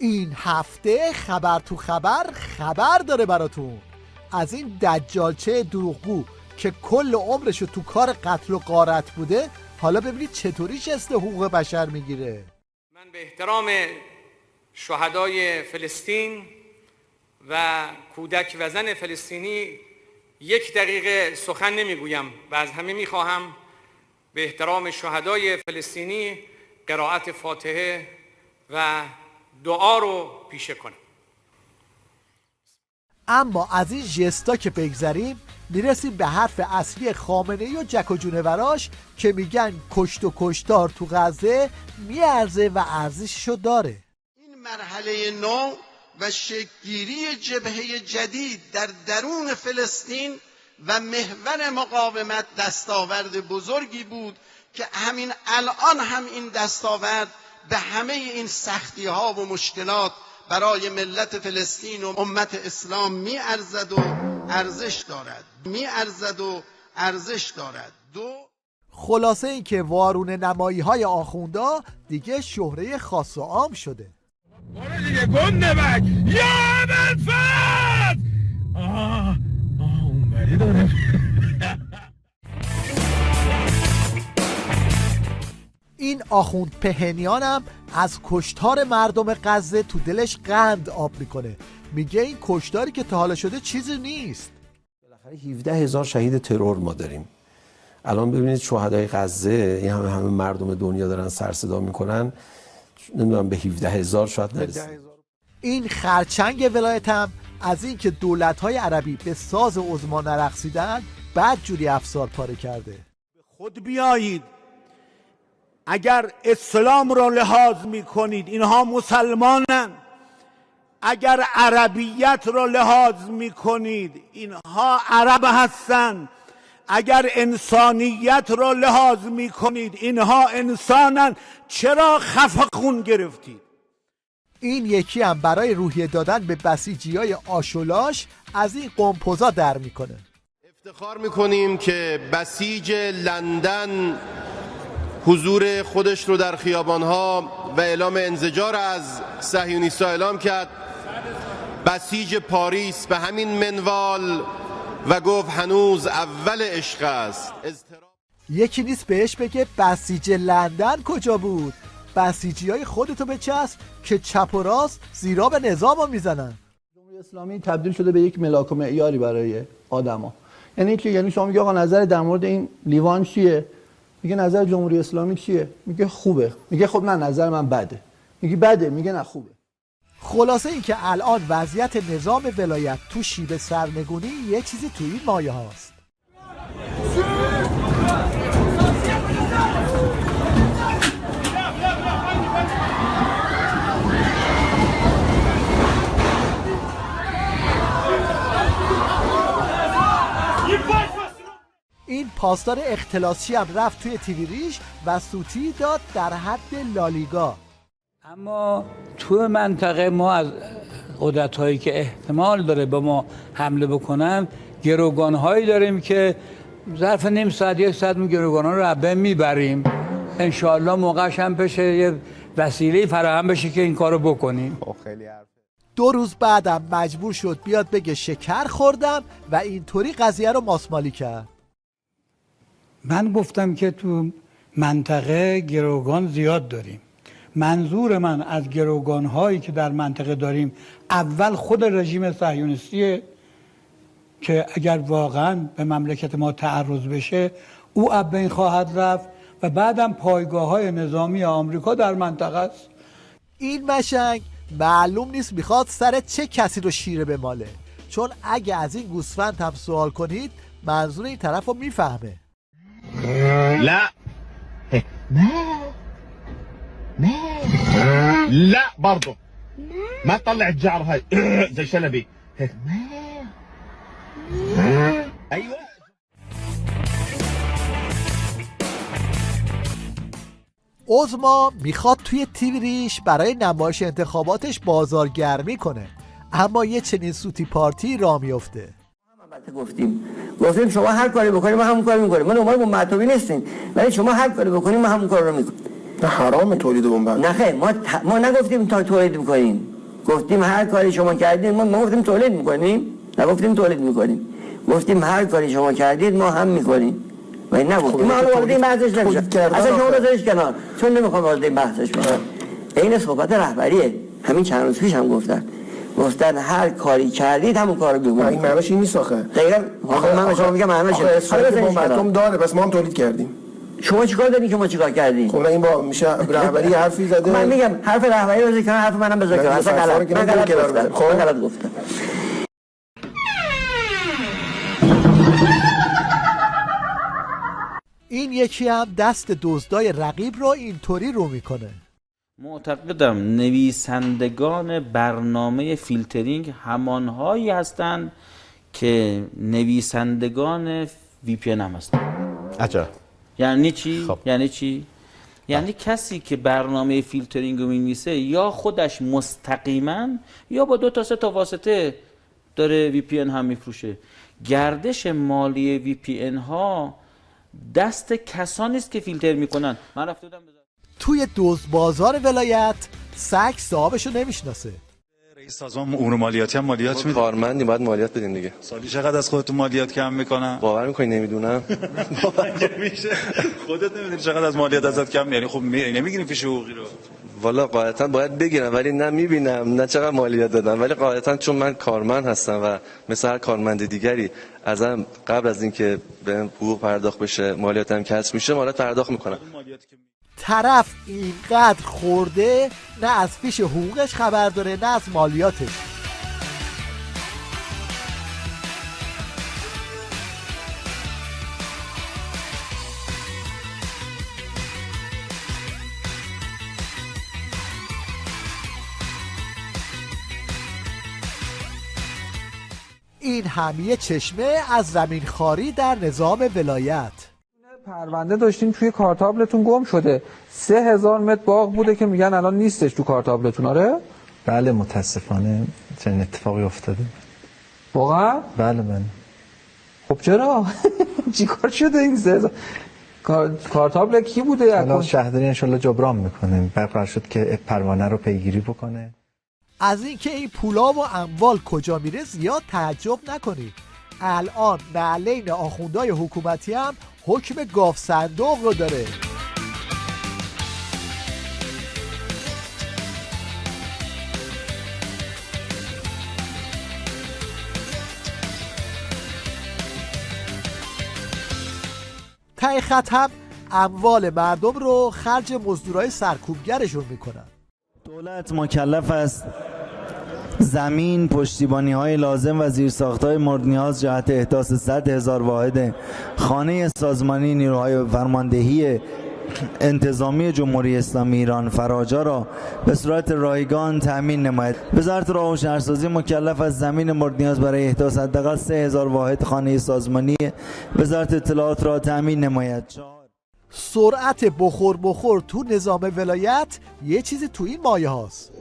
این هفته خبر تو خبر داره براتون از این دجالچه دروغگو که کل عمرشو تو کار قتل و غارت بوده. حالا ببینید چطوری شست حقوق بشر میگیره. من به احترام شهدای فلسطین و کودک و زن فلسطینی 1 دقیقه سخن نمیگویم و از همه میخواهم به احترام شهدای فلسطینی قرائت فاتحه و دعا رو پیشه کنم. اما از این ژستا که بگذریم میرسیم به حرف اصلی خامنه‌ای و جک و جونوراش که میگن کشت و کشتار تو غزه میارزه و ارزششو داره. این مرحله نو و شکل‌گیری جبهه جدید در درون فلسطین و محور مقاومت دستاورد بزرگی بود که همین الان هم این دستاورد به همه این سختی ها و مشکلات برای ملت فلسطین و امت اسلام میارزد و ارزش دارد. خلاصه این که وارون نمایی های آخوندا دیگه شهره خاص و عام شده. برو دیگه گنده بک یا ابوالفضل. اونوری داره. این آخوند پهنیان هم از کشتار مردم غزه تو دلش قند آب میکنه. میگه این کشتاری که تا حالا شده چیزی نیست. بالاخره 17,000 شهید ترور ما داریم. الان ببینید شهدای غزه این همه مردم دنیا دارن سر صدا میکنن، نمیدونم به 17,000 شاید نرسه. این خرچنگ ولایت هم از این که دولت‌های عربی به ساز عظما نرقصیدن بد جوری افسار پاره کرده. خود بیایید اگر اسلام را لحاظ میکنید اینها مسلمانن، اگر عربیت را لحاظ میکنید اینها عرب هستند، اگر انسانیت را لحاظ میکنید اینها انسانن، چرا خفه خون گرفتید؟ این یکی هم برای روحیه دادن به بسیجیای آشولاش از این قمپوزا در میکنه. افتخار میکنیم که بسیج لندن حضور خودش رو در خیابانها و اعلام انزجار از صهیونیست‌ها اعلام کرد. بسیج پاریس به همین منوال و گفت هنوز اول عشق است. یکی نیست بهش بگه بسیج لندن کجا بود؟ بسیجی های خودتو بچسب که چپ و راست زیرا به نظام میزنن. جمهوری اسلامی تبدیل شده به یک ملاک و معیاری برای آدما. یعنی شما میگه آقا نظر در مورد این لیوان چیه؟ میگه نظر جمهوری اسلامی چیه؟ میگه خوبه. میگه خب نه نظر من بده. میگه بده، میگه نه خوبه. خلاصه این که الان وضعیت نظام ولایت تو شیب سرنگونی یه چیزی توی این مایه هاست. این پاسدار اختلاسچی هم رفت توی تیویریش و سوتی داد در حد لالیگا. اما تو منطقه ما از قدرت‌هایی که احتمال داره به ما حمله بکنن گروگان‌هایی داریم که ظرف نیم ساعت 1 ساعت ما گروگان‌ها رو بین میبریم. انشاءالله موقعش هم بشه یه وسیله فراهم بشه که این کارو بکنیم. خیلی حرفه. 2 روز بعدم مجبور شد بیاد بگه شکر خوردم و اینطوری قضیه رو ماسمالی کرد. من گفتم که تو منطقه گروگان زیاد داریم. منظور من از گروگان هایی که در منطقه داریم اول خود رژیم صهیونیستیه که اگر واقعا به مملکت ما تعرض بشه او از بین خواهد رفت و بعدم پایگاه های نظامی آمریکا در منطقه است. این مشنگ معلوم نیست میخواد سر چه کسی رو شیره بماله، چون اگه از این گوسفند هم سوال کنید منظور این طرف رو میفهمه. لا لا برضه ما تطلع الجعر هاي زي شلبي ايوه. عظما میخواد توی تیویریش برای نمایش انتخاباتش بازارگرمی کنه، اما یه چنین سوتی پارتی را میفته. گفتیم شما هر کاری بکنیم ما همون کارو میکنیم. ما دنبال معتوبی نیستیم، ولی شما هر کاری بکنیم ما همون کار رو میکنیم. نه حرام تولید بمب. نه خیر ما نگفتیم تا تولید بکنیم. گفتیم هر کاری شما کردید ما گفتیم تولید میکنیم، نگفتیم تولید میکنیم، گفتیم هر کاری شما کردید ما هم میکنیم و این نگفتیم. ما حالا وارد این بحثش نمیشم، اصلا شما بذارش کنار، چون نمیخوام وارد این بحثش بشم. این صحبت رهبریه. همین چند روز پیش هم گفتن هر کاری کردید همون کارو بکنید. این معنیش این نیست آخه. دقیقاً من شما میگم معنیش حالا مردم داره، بس ما هم تولید کردیم. شما چیکار دارین که ما چیکار کردیم؟ خب این با میشه رهبری حرفی زده. من میگم حرف رهبری رو ذکر، حرف منم بذار کنار. اصلا غلط. من غلط گفتم. این یکی هم دست دزدای رقیب رو اینطوری رو میکنه. معتقدم نویسندگان برنامه فیلترینگ همانهایی هستند که نویسندگان VPN هم هستند. عجب. یعنی چی؟ خب. یعنی چی؟ یعنی کسی که برنامه فیلترینگ رو می‌نویسه یا خودش مستقیما یا با 2 تا 3 تا واسطه داره VPN هم میفروشه. گردش مالی VPN ها دست کسانی است که فیلتر میکنن. من رفته بودم توی دزد بازار ولایت سگ صاحبشو نمیشناسه. رئیس سازمان امور مالیاتی هم مالیات میده. کارمندی باید مالیات بدین دیگه. سالی چقدر از خودتون مالیات کم میکنن؟ باور میکنی نمیدونم. باور میشه. خودت نمیدونی چقدر از مالیات ازت کم، یعنی خب نمیگیرین فیش حقوقی رو. والا قاعدتا باید بگیرم ولی نه میبینم نه چقدر مالیات دادن، ولی قاعدتا چون من کارمند هستم و مثل هر کارمند دیگری ازم قبل از اینکه بهم حقوق پرداخت بشه مالیاتم کسر میشه مالیات پرداخت میکنم. طرف اینقدر خورده نه از فیش حقوقش خبر داره نه از مالیاتش. این همیه چشمه از زمینخواری در نظام ولایت. پرونده داشتیم توی کارتابلتون گم شده. 3000 متر باغ بوده که میگن الان نیستش تو کارتابلتون. آره؟ بله متاسفانه چنین اتفاقی افتاده. واقعا؟ بله. خب چرا؟ چیکار شده این 3000 کارتابل کی بوده؟ الان شهرداری ان شاءالله جبران میکنه. قرار شد که پروانه رو پیگیری بکنه. از اینکه این پولا و اموال کجا میره زیاد تعجب نکنید. الان نعلین آخوندهای حکومتی هم حکم گاف صندوق رو داره. ته خط هم اموال مردم رو خرج مزدورای سرکوبگرشون میکنن. دولت مکلف است زمین، پشتیبانی های لازم و زیرساخت های مورد نیاز جهت احداث 100,000 واحد خانه سازمانی نیروهای فرماندهی انتظامی جمهوری اسلامی ایران فراجا را به صورت رایگان تامین نماید. وزارت راه و شهرسازی مکلف از زمین مورد نیاز برای احداث حداقل 3,000 واحد خانه سازمانی وزارت اطلاعات را تامین نماید. سرعت بخور تو نظام ولایت یه چیزی تو این مایه هاست.